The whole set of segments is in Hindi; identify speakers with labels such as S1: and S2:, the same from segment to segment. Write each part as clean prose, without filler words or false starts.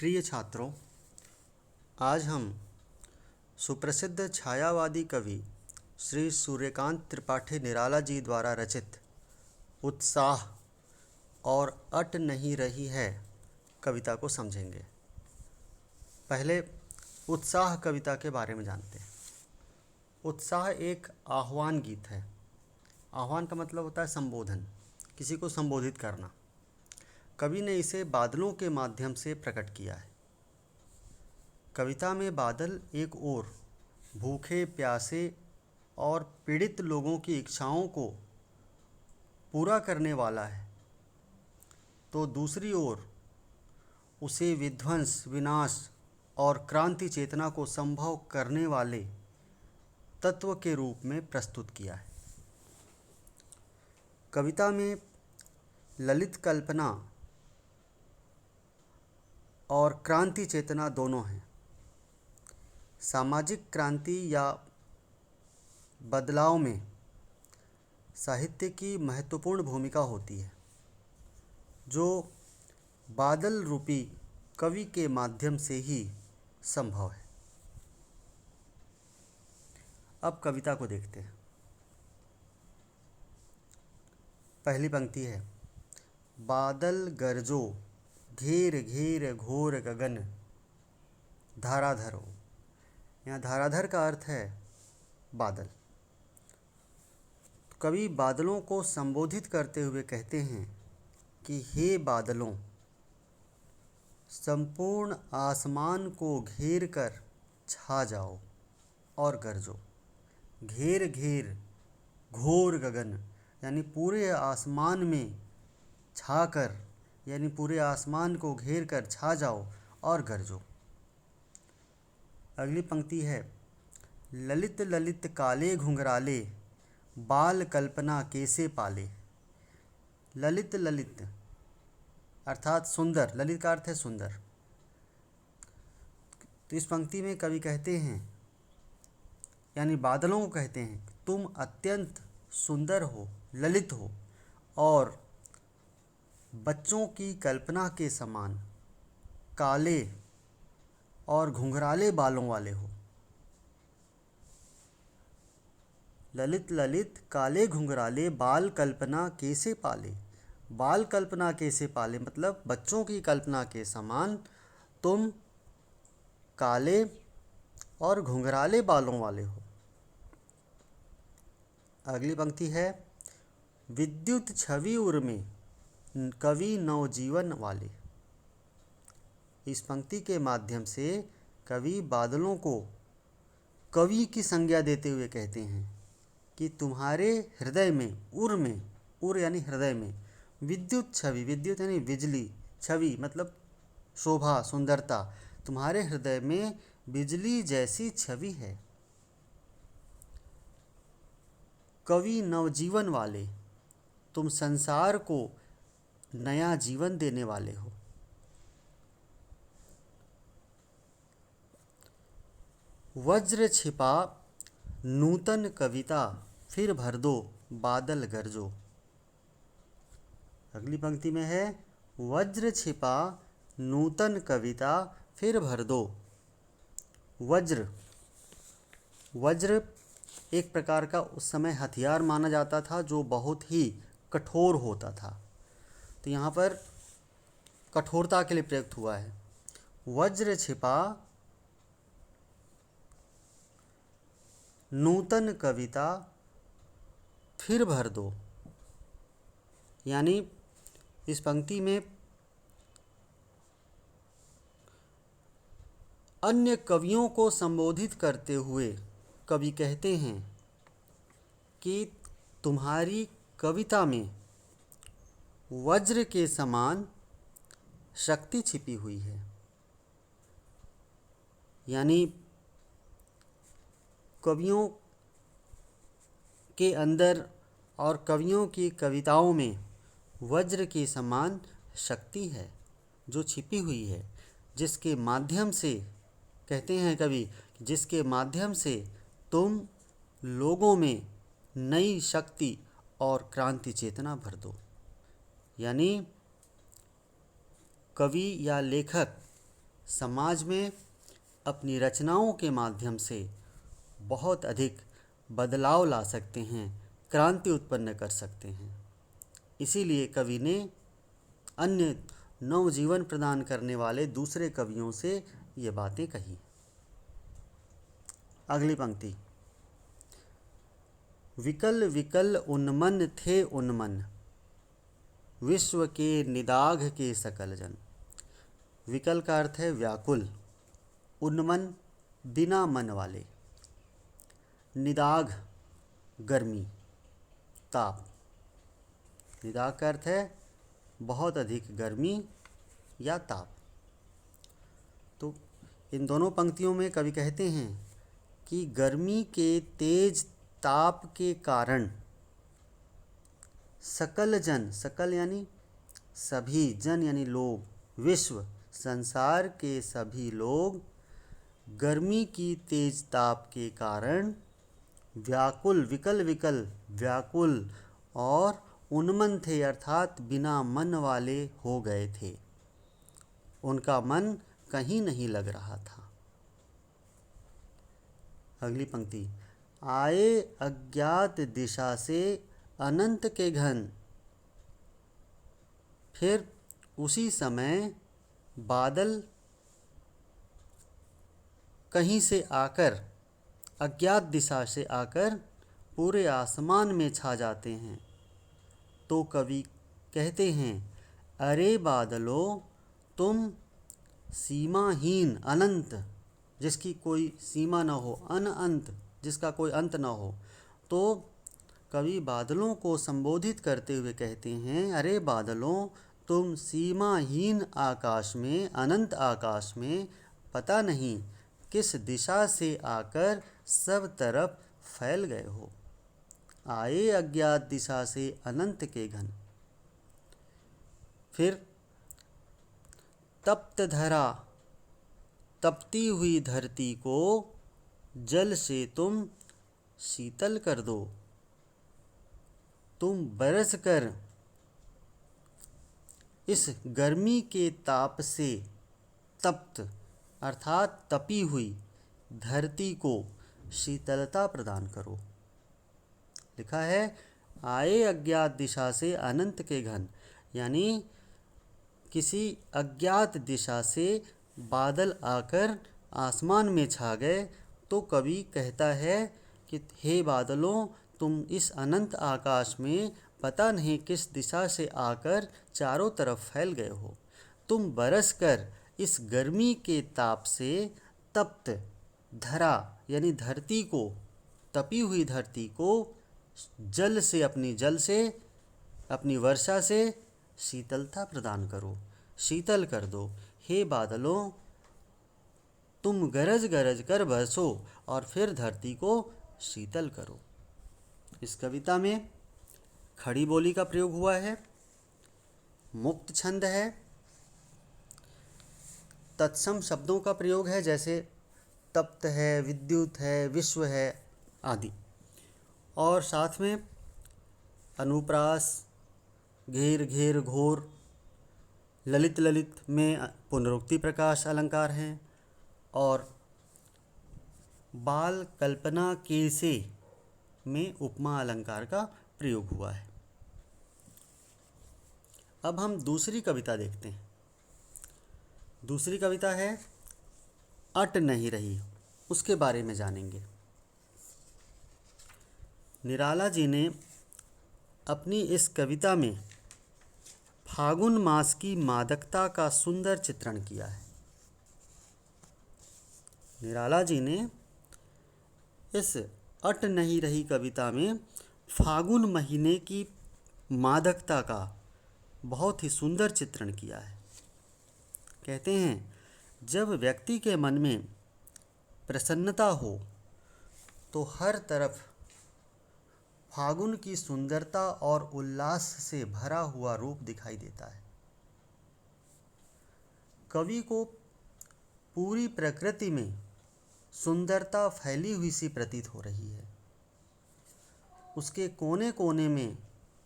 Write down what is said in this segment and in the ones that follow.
S1: प्रिय छात्रों, आज हम सुप्रसिद्ध छायावादी कवि श्री सूर्यकांत त्रिपाठी निराला जी द्वारा रचित उत्साह और अट नहीं रही है कविता को समझेंगे। पहले उत्साह कविता के बारे में जानते हैं। उत्साह एक आह्वान गीत है। आह्वान का मतलब होता है संबोधन, किसी को संबोधित करना। कवि ने इसे बादलों के माध्यम से प्रकट किया है। कविता में बादल एक ओर भूखे प्यासे और पीड़ित लोगों की इच्छाओं को पूरा करने वाला है, तो दूसरी ओर उसे विध्वंस, विनाश और क्रांति चेतना को संभव करने वाले तत्व के रूप में प्रस्तुत किया है। कविता में ललित कल्पना और क्रांति चेतना दोनों हैं। सामाजिक क्रांति या बदलाव में साहित्य की महत्वपूर्ण भूमिका होती है, जो बादल रूपी कवि के माध्यम से ही संभव है। अब कविता को देखते हैं। पहली पंक्ति है, बादल गरजो घेर घेर घोर गगन धाराधर हो। यहाँ धाराधर का अर्थ है बादल। कवि बादलों को संबोधित करते हुए कहते हैं कि हे बादलों, संपूर्ण आसमान को घेर कर छा जाओ और गरजो। घेर घेर घोर गगन यानी पूरे आसमान में छाकर, यानी पूरे आसमान को घेर कर छा जाओ और गरजो। अगली पंक्ति है, ललित ललित काले घुंघराले बाल कल्पना कैसे पाले। ललित ललित अर्थात सुंदर, ललित का अर्थ है सुंदर। तो इस पंक्ति में कवि कहते हैं, यानी बादलों को कहते हैं, तुम अत्यंत सुंदर हो, ललित हो और बच्चों की कल्पना के समान काले और घुंघराले बालों वाले हो। ललित ललित काले घुंघराले बाल कल्पना कैसे पाले। बाल कल्पना कैसे पाले मतलब बच्चों की कल्पना के समान तुम काले और घुंघराले बालों वाले हो। अगली पंक्ति है, विद्युत छवि उर में कवि नवजीवन वाले। इस पंक्ति के माध्यम से कवि बादलों को कवि की संज्ञा देते हुए कहते हैं कि तुम्हारे हृदय में, उर यानी हृदय में, विद्युत छवि, विद्युत यानी बिजली, छवि मतलब शोभा, सुंदरता, तुम्हारे हृदय में बिजली जैसी छवि है। कवि नवजीवन वाले, तुम संसार को नया जीवन देने वाले हो। वज्र छिपा नूतन कविता फिर भर दो बादल गरजो। अगली पंक्ति में है, वज्र छिपा नूतन कविता फिर भर दो। वज्र एक प्रकार का उस समय हथियार माना जाता था, जो बहुत ही कठोर होता था। तो यहाँ पर कठोरता के लिए प्रयुक्त हुआ है। वज्र छिपा नूतन कविता फिर भर दो, यानी इस पंक्ति में अन्य कवियों को संबोधित करते हुए कवि कहते हैं कि तुम्हारी कविता में वज्र के समान शक्ति छिपी हुई है। यानी कवियों के अंदर और कवियों की कविताओं में वज्र के समान शक्ति है जो छिपी हुई है, जिसके माध्यम से कहते हैं कवि, जिसके माध्यम से तुम लोगों में नई शक्ति और क्रांति चेतना भर दो। यानी कवि या लेखक समाज में अपनी रचनाओं के माध्यम से बहुत अधिक बदलाव ला सकते हैं, क्रांति उत्पन्न कर सकते हैं। इसीलिए कवि ने अन्य नवजीवन प्रदान करने वाले दूसरे कवियों से ये बातें कही। अगली पंक्ति, विकल विकल उन्मन थे उन्मन, विश्व के निदाघ के सकल जन। विकल का अर्थ है व्याकुल, उन्मन बिना मन वाले, निदाघ गर्मी ताप। निदाघ का अर्थ है बहुत अधिक गर्मी या ताप। तो इन दोनों पंक्तियों में कवि कहते हैं कि गर्मी के तेज ताप के कारण सकल जन, सकल यानी सभी, जन यानी लोग, विश्व संसार के सभी लोग गर्मी की तेज ताप के कारण व्याकुल, विकल विकल व्याकुल और उन्मन थे अर्थात बिना मन वाले हो गए थे। उनका मन कहीं नहीं लग रहा था। अगली पंक्ति, आए अज्ञात दिशा से अनंत के घन, फिर उसी समय बादल कहीं से आकर, अज्ञात दिशा से आकर पूरे आसमान में छा जाते हैं। तो कवि कहते हैं, अरे बादलों तुम सीमाहीन अनंत, जिसकी कोई सीमा न हो, अनंत जिसका कोई अंत न हो। तो कवि बादलों को संबोधित करते हुए कहते हैं, अरे बादलों तुम सीमाहीन आकाश में, अनंत आकाश में पता नहीं किस दिशा से आकर सब तरफ फैल गए हो। आए अज्ञात दिशा से अनंत के घन। फिर तप्त धरा, तपती हुई धरती को जल से तुम शीतल कर दो। तुम बरस कर इस गर्मी के ताप से तप्त अर्थात तपी हुई धरती को शीतलता प्रदान करो। लिखा है, आए अज्ञात दिशा से अनंत के घन, यानी किसी अज्ञात दिशा से बादल आकर आसमान में छा गए। तो कवि कहता है कि हे बादलों तुम इस अनंत आकाश में पता नहीं किस दिशा से आकर चारों तरफ फैल गए हो। तुम बरस कर इस गर्मी के ताप से तप्त धरा यानी धरती को, तपी हुई धरती को जल से, अपनी वर्षा से शीतलता प्रदान करो, शीतल कर दो। हे बादलों तुम गरज गरज कर बरसो और फिर धरती को शीतल करो। इस कविता में खड़ी बोली का प्रयोग हुआ है, मुक्त छंद है, तत्सम शब्दों का प्रयोग है जैसे तप्त है, विद्युत है, विश्व है आदि, और साथ में अनुप्रास, घेर घेर घोर, ललित ललित में पुनरुक्ति प्रकाश अलंकार हैं, और बाल कल्पना के से में उपमा अलंकार का प्रयोग हुआ है। अब हम दूसरी कविता देखते हैं। दूसरी कविता है अट नहीं रही, उसके बारे में जानेंगे। निराला जी ने अपनी इस कविता में फागुन मास की मादकता का सुंदर चित्रण किया है। निराला जी ने इस अट नहीं रही कविता में फागुन महीने की मादकता का बहुत ही सुंदर चित्रण किया है। कहते हैं, जब व्यक्ति के मन में प्रसन्नता हो तो हर तरफ फागुन की सुंदरता और उल्लास से भरा हुआ रूप दिखाई देता है। कवि को पूरी प्रकृति में सुंदरता फैली हुई सी प्रतीत हो रही है। उसके कोने कोने में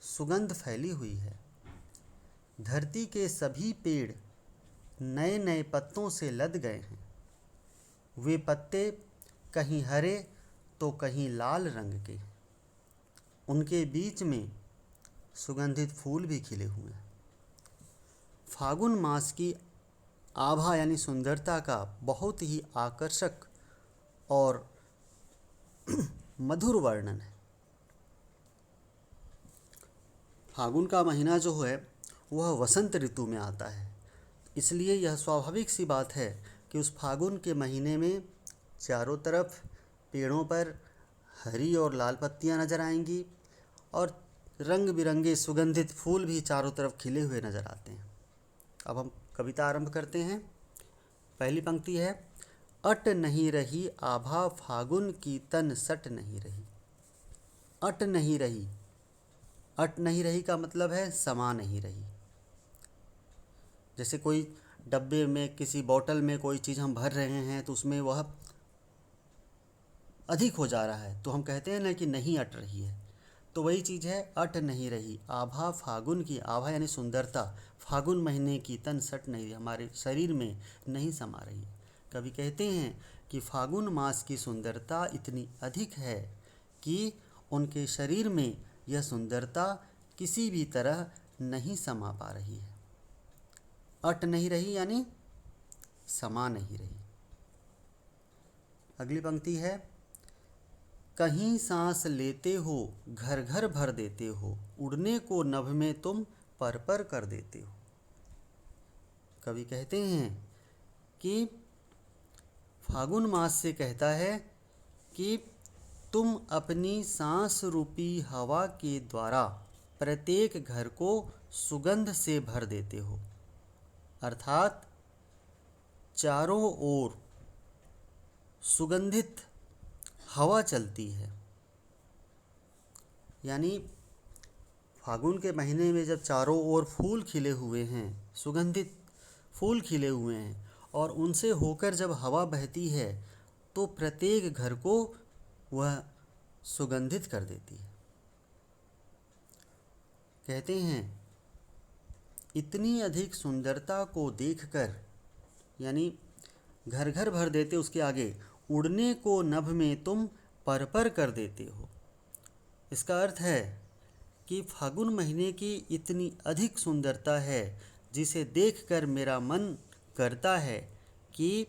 S1: सुगंध फैली हुई है। धरती के सभी पेड़ नए नए पत्तों से लद गए हैं। वे पत्ते कहीं हरे तो कहीं लाल रंग के, उनके बीच में सुगंधित फूल भी खिले हुए हैं। फागुन मास की आभा यानी सुंदरता का बहुत ही आकर्षक और मधुर वर्णन है। फागुन का महीना जो है वह वसंत ऋतु में आता है, इसलिए यह स्वाभाविक सी बात है कि उस फागुन के महीने में चारों तरफ पेड़ों पर हरी और लाल पत्तियां नज़र आएंगी और रंग बिरंगे सुगंधित फूल भी चारों तरफ खिले हुए नज़र आते हैं। अब हम कविता आरंभ करते हैं। पहली पंक्ति है, अट नहीं रही आभा फागुन की तन सट नहीं रही। अट नहीं रही, अट नहीं रही का मतलब है समा नहीं रही। जैसे कोई डब्बे में किसी बोतल में कोई चीज़ हम भर रहे हैं तो उसमें वह अधिक हो जा रहा है तो हम कहते हैं ना कि नहीं अट रही है, तो वही चीज़ है अट नहीं रही आभा फागुन की। आभा यानी सुंदरता, फागुन महीने की तन सट नहीं रही, हमारे शरीर में नहीं समा रही। कवि कहते हैं कि फागुन मास की सुंदरता इतनी अधिक है कि उनके शरीर में यह सुंदरता किसी भी तरह नहीं समा पा रही है। अट नहीं रही यानी समा नहीं रही। अगली पंक्ति है, कहीं सांस लेते हो घर घर भर देते हो, उड़ने को नभ में तुम पर पर कर देते हो। कवि कहते हैं कि फागुन मास से कहता है कि तुम अपनी सांस रूपी हवा के द्वारा प्रत्येक घर को सुगंध से भर देते हो, अर्थात चारों ओर सुगंधित हवा चलती है। यानी फागुन के महीने में जब चारों ओर फूल खिले हुए हैं, सुगंधित फूल खिले हुए हैं और उनसे होकर जब हवा बहती है तो प्रत्येक घर को वह सुगंधित कर देती है। कहते हैं इतनी अधिक सुंदरता को देखकर, यानी घर घर भर देते, उसके आगे उड़ने को नभ में तुम पर पर कर देते हो। इसका अर्थ है कि फागुन महीने की इतनी अधिक सुंदरता है जिसे देखकर मेरा मन करता है कि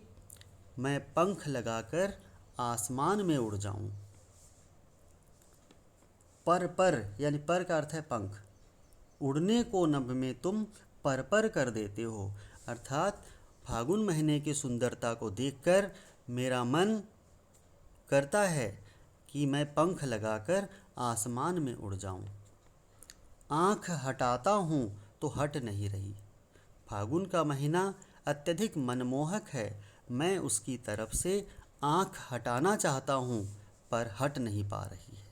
S1: मैं पंख लगाकर आसमान में उड़ जाऊं। पर पर यानी पर का अर्थ है पंख। उड़ने को नभ में तुम पर पर कर देते हो, अर्थात फागुन महीने की सुंदरता को देखकर मेरा मन करता है कि मैं पंख लगाकर आसमान में उड़ जाऊं। आँख हटाता हूँ तो हट नहीं रही। फागुन का महीना अत्यधिक मनमोहक है, मैं उसकी तरफ से आँख हटाना चाहता हूँ पर हट नहीं पा रही है।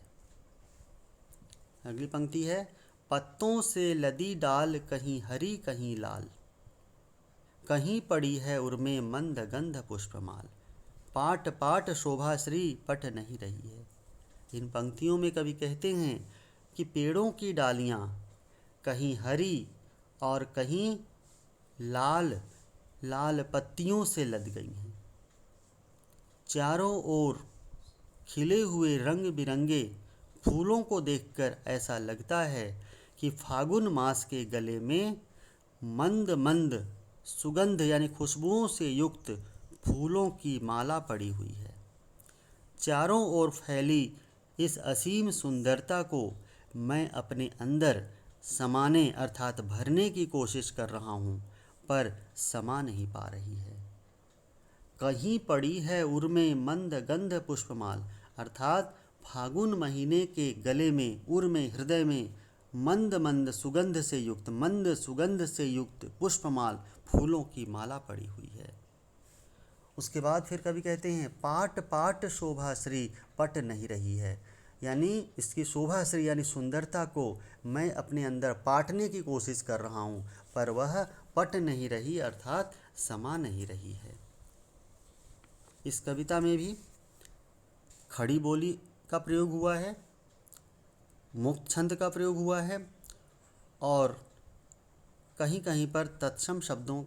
S1: अगली पंक्ति है, पत्तों से लदी डाल कहीं हरी कहीं लाल, कहीं पड़ी है उर्मे मंद गंध पुष्पमाल, पाट पाट शोभा श्री पट नहीं रही है। इन पंक्तियों में कवि कहते हैं कि पेड़ों की डालियाँ कहीं हरी और कहीं लाल लाल पत्तियों से लद गई हैं। चारों ओर खिले हुए रंग बिरंगे फूलों को देखकर ऐसा लगता है कि फागुन मास के गले में मंद मंद सुगंध यानी खुशबुओं से युक्त फूलों की माला पड़ी हुई है। चारों ओर फैली इस असीम सुंदरता को मैं अपने अंदर समाने अर्थात भरने की कोशिश कर रहा हूँ पर समा नहीं पा रही है। कहीं पड़ी है उर्मे मंद गंध पुष्पमाल, अर्थात फागुन महीने के गले में, उर में, हृदय में मंद मंद सुगंध से युक्त पुष्पमाल फूलों की माला पड़ी हुई है। उसके बाद फिर कवि कहते हैं पाट पाट शोभा श्री पट नहीं रही है, यानी इसकी शोभा श्री यानी सुंदरता को मैं अपने अंदर पाटने की कोशिश कर रहा हूँ पर वह पट नहीं रही अर्थात समा नहीं रही है। इस कविता में भी खड़ी बोली का प्रयोग हुआ है, मुक्त छंद का प्रयोग हुआ है और कहीं कहीं पर तत्सम शब्दों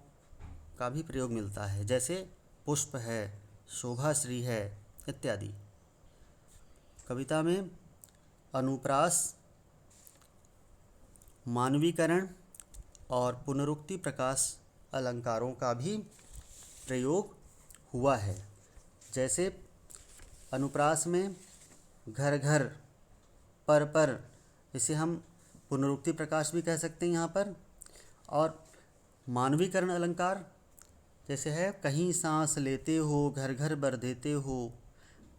S1: का भी प्रयोग मिलता है, जैसे पुष्प है, शोभाश्री है इत्यादि। कविता में अनुप्रास, मानवीकरण और पुनरुक्ति प्रकाश अलंकारों का भी प्रयोग हुआ है। जैसे अनुप्रास में घर घर, पर, इसे हम पुनरुक्ति प्रकाश भी कह सकते हैं यहाँ पर। और मानवीकरण अलंकार जैसे है कहीं सांस लेते हो, घर घर भर देते हो,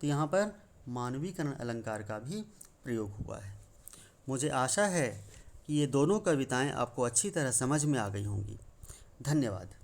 S1: तो यहाँ पर मानवीकरण अलंकार का भी प्रयोग हुआ है। मुझे आशा है कि ये दोनों कविताएं आपको अच्छी तरह समझ में आ गई होंगी। धन्यवाद।